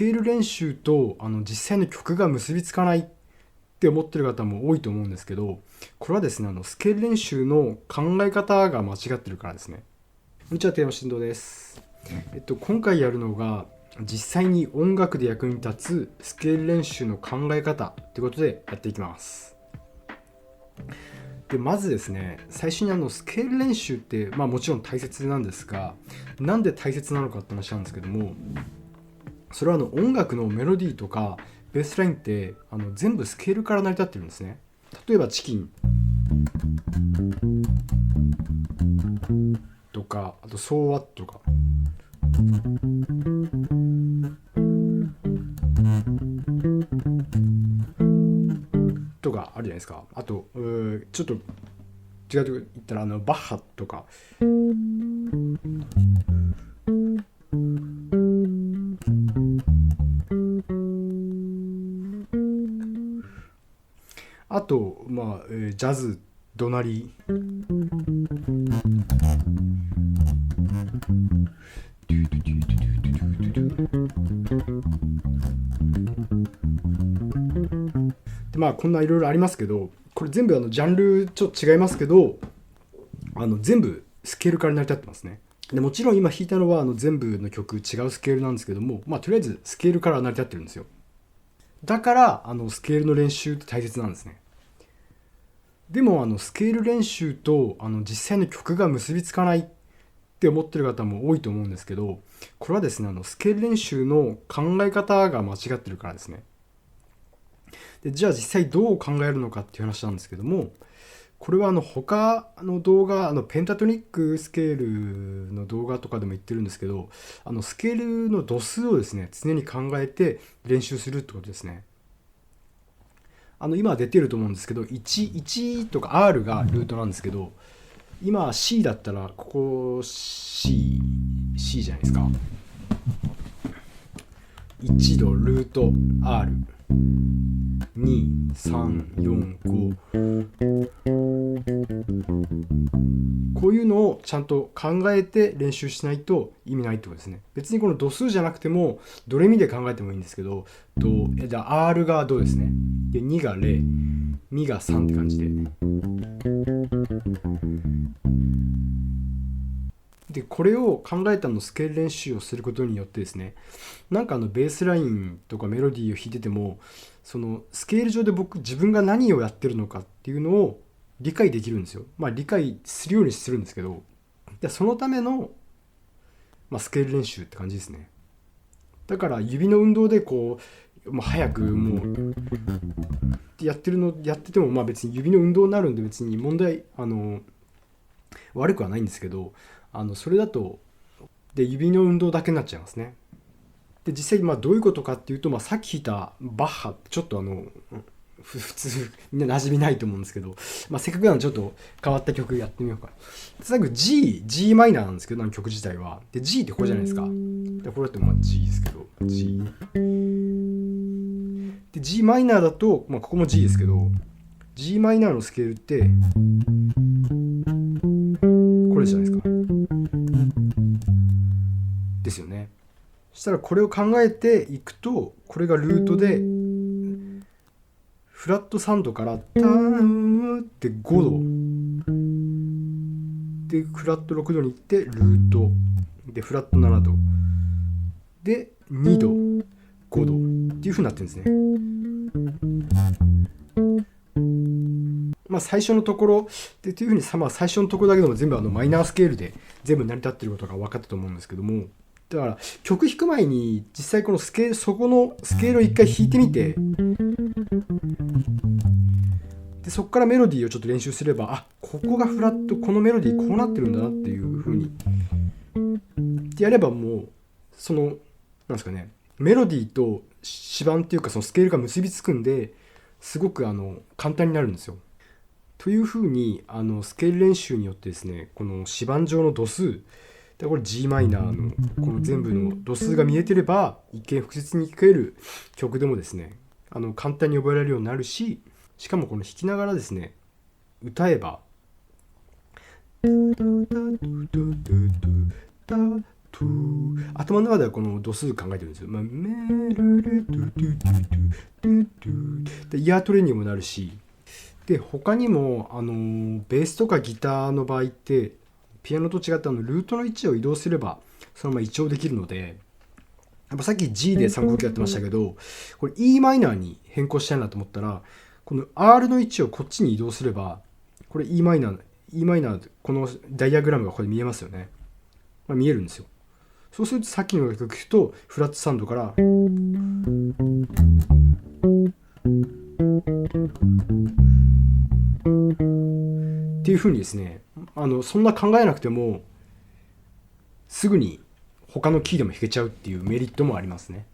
ケール練習と実際の曲が結びつかないって思ってる方も多いと思うんですけど、これはですね、スケール練習の考え方が間違ってるからですね。こんにちは、テーマ振動です。今回やるのが実際に音楽で役に立つスケール練習の考え方ということでやっていきます。でまずですね、最初にスケール練習って、もちろん大切なんですが、なんで大切なのかって話なんですけども、それは音楽のメロディーとかベースラインって全部スケールから成り立ってるんですね。例えばチキンとか、あとソーワットとか、とかあるじゃないですか。あとちょっと違うと言ったらバッハとか、あとジャズ、ドナリで、こんないろいろありますけど、これ全部ジャンルちょっと違いますけど、全部スケールから成り立ってますね。でもちろん今弾いたのは全部の曲違うスケールなんですけども、とりあえずスケールから成り立ってるんですよ。だからスケールの練習って大切なんですね。でもスケール練習と実際の曲が結びつかないって思ってる方も多いと思うんですけど、これはですね、スケール練習の考え方が間違ってるからですね。でじゃあ実際どう考えるのかっていう話なんですけども、これは他の動画、ペンタトニックスケールの動画とかでも言ってるんですけど、スケールの度数をですね、常に考えて練習するってことですね。今出てると思うんですけど、1とか R がルートなんですけど、今 C だったらここ C じゃないですか。1度ルート R、2、3、4、5、こういうのをちゃんと考えて練習しないと意味ないってことですね。別にこの度数じゃなくてもドレミで考えてもいいんですけど、じゃあ R がドですね。で2がレ、ミが3って感じで、これを考えたスケール練習をすることによってですね、なんかベースラインとかメロディーを弾いてても、そのスケール上で自分が何をやってるのかっていうのを理解できるんですよ。理解するようにするんですけど、そのための、スケール練習って感じですね。だから指の運動で早くやってても別に指の運動になるんで別に問題悪くはないんですけど、それだと指の運動だけになっちゃいますね。で実際どういうことかっていうと、さっき弾いたバッハちょっと普通みんな馴染みないと思うんですけど、せっかくなのでちょっと変わった曲やってみようか。最後 G マイナーなんですけど、曲自体は。で G ってこれじゃないですか。でこれだとG ですけど、 G で G マイナーだと、ここも G ですけど、 G マイナーのスケールってこれじゃないですか。ですよね。そしたらこれを考えていくと、これがルートでフラット3度からターンって5度でフラット6度に行ってルートでフラット7度で2度5度っていう風になってるんですね。最初のところでっていう風に最初のところだけでも全部マイナースケールで全部成り立っていることが分かったと思うんですけども、だから曲弾く前に実際このそこのスケールを一回弾いてみて、でそこからメロディーをちょっと練習すれば、ここがフラット、このメロディーこうなってるんだなっていう風にってやれば、もうなんですかね、メロディーと指板っていうかそのスケールが結びつくんで、すごく簡単になるんですよ。という風にスケール練習によってですね、この指板上の度数で、これ G マイナーのこの全部の度数が見えてれば、一見複雑に聴ける曲でもですね、簡単に覚えられるようになるし、しかもこの弾きながらですね、歌えばトゥ頭の中ではこの度数考えてるんですよ。まあ、メルルトゥトゥトゥトゥトゥトゥでイヤートレーニングもなるし、で他にもベースとかギターの場合ってピアノと違ってルートの位置を移動すればそのまま一調できるので、やっぱさっき G で3個やってましたけど、これ e マイナーに変更したいなと思ったら、この R の位置をこっちに移動すれば、これ e マイナー、このダイアグラムがここで見えますよね。まあ、見えるんですよ。そうするとさっきの曲とフラットサウンドからっていう風にですね、そんな考えなくてもすぐに他のキーでも弾けちゃうっていうメリットもありますね。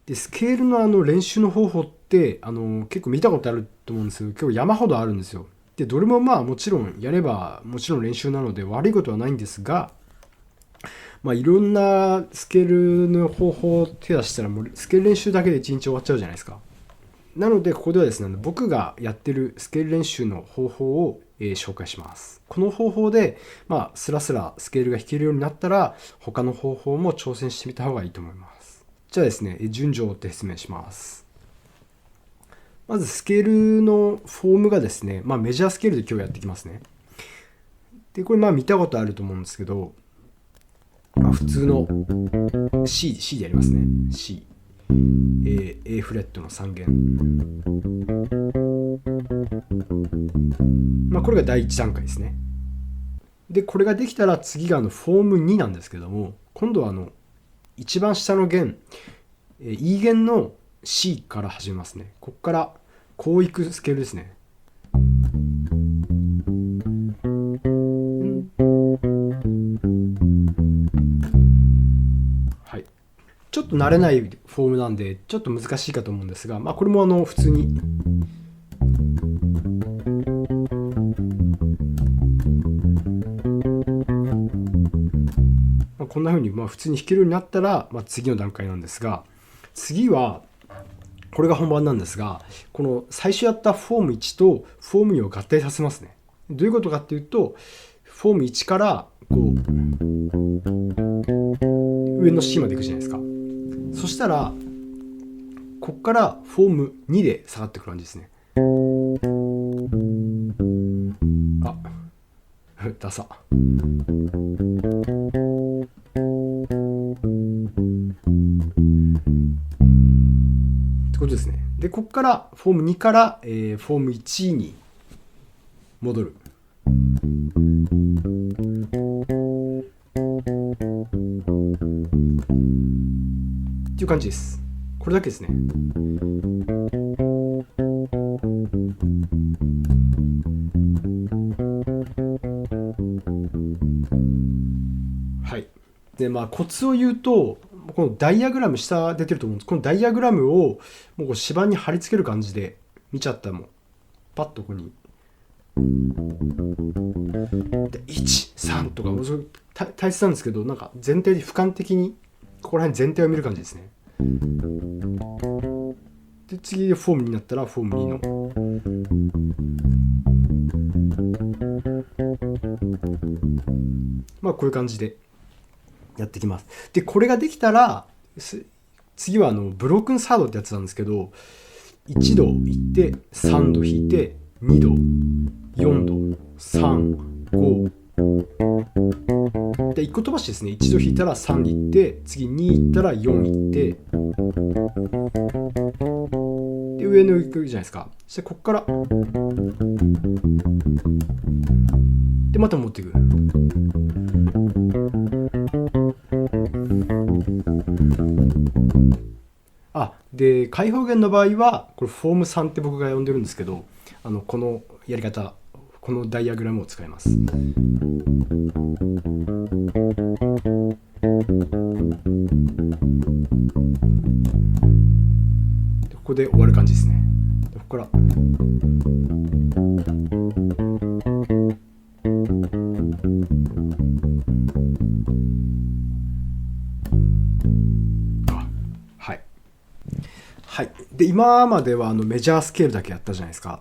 でスケールの練習の方法って結構見たことあると思うんですけど、結構山ほどあるんですよ。でどれもまあもちろんやればもちろん練習なので悪いことはないんですが、まあいろんなスケールの方法を手出したらもうスケール練習だけで1日終わっちゃうじゃないですか。なのでここではですね、僕がやってるスケール練習の方法を紹介します。この方法でまあスラスラスケールが弾けるようになったら他の方法も挑戦してみた方がいいと思います。じゃあですね、順序を追って説明します。まずスケールのフォームがですね、まあメジャースケールで今日やっていきますね。でこれまあ見たことあると思うんですけど、まあ、普通の C でやりますね。A フレットの3弦。まあこれが第1段階ですね。でこれができたら次がフォーム2なんですけども、今度は一番下の弦、E 弦の C から始めますね。ここからこういくスケールですね。はい。ちょっと慣れないフォームなんでちょっと難しいかと思うんですが、まあこれも普通にこんな風に普通に弾けるようになったら、次の段階なんですが、次はこれが本番なんですが、この最初やったフォーム1とフォーム2を合体させますね。どういうことかっていうと、フォーム1からこう上の C までいくじゃないですか。そしたらここからフォーム2で下がってくる感じですね。ダサ。ってことですね。でここからフォーム2から、フォーム1に戻る。っていう感じです。これだけですね。はい。でコツを言うと、このダイアグラム下出てると思うんです。このダイアグラムをもう指板に貼り付ける感じで見ちゃったらもうパッとここにで1、3とかも大切なんですけど、なんか全体で俯瞰的にここら辺全体を見る感じですね。で次フォームになったらフォーム2のこういう感じでやっていきます。でこれができたら次はブロークンサードってやつなんですけど、1度いって3度弾いて2度4度3、5で1個飛ばしですね。1度弾いたら3いって、次2いったら4いって、で上の行くじゃないですか。そしてここからでまた持っていく。で開放弦の場合はこれフォーム3って僕が呼んでるんですけど、このやり方、このダイアグラムを使います。ここで終わる感じですね。ここからはい。で今まではメジャースケールだけやったじゃないですか。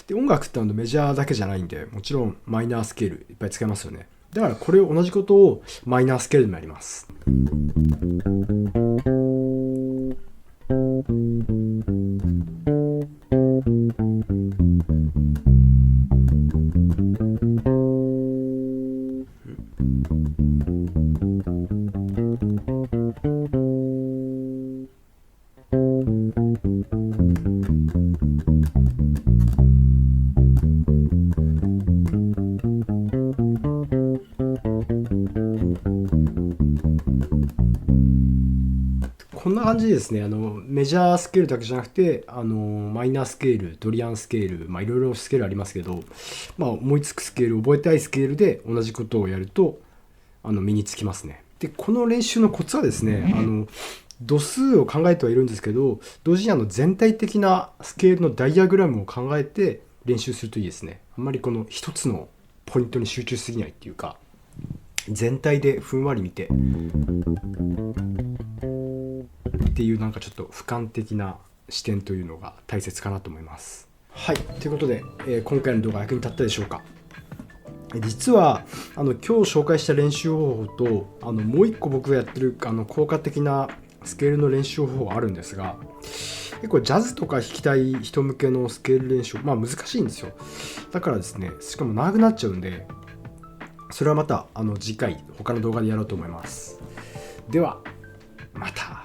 で音楽ってメジャーだけじゃないんで、もちろんマイナースケールいっぱい使いますよね。だからこれ同じことをマイナースケールでもやります。こんな感じでですね、メジャースケールだけじゃなくて、マイナースケール、ドリアンスケール、いろいろスケールありますけど、思いつくスケール、覚えたいスケールで同じことをやると、身につきますね。で、この練習のコツはですね、度数を考えてはいるんですけど、同時に全体的なスケールのダイアグラムを考えて練習するといいですね。あんまりこの一つのポイントに集中しすぎないっていうか、全体でふんわり見てっていう、なんかちょっと俯瞰的な視点というのが大切かなと思います。はい、ということで、今回の動画役に立ったでしょうか。実は今日紹介した練習方法ともう一個僕がやってる効果的なスケールの練習方法があるんですが、結構ジャズとか弾きたい人向けのスケール練習、難しいんですよ。だからですね、しかも長くなっちゃうんで、それはまた次回他の動画でやろうと思います。ではまた。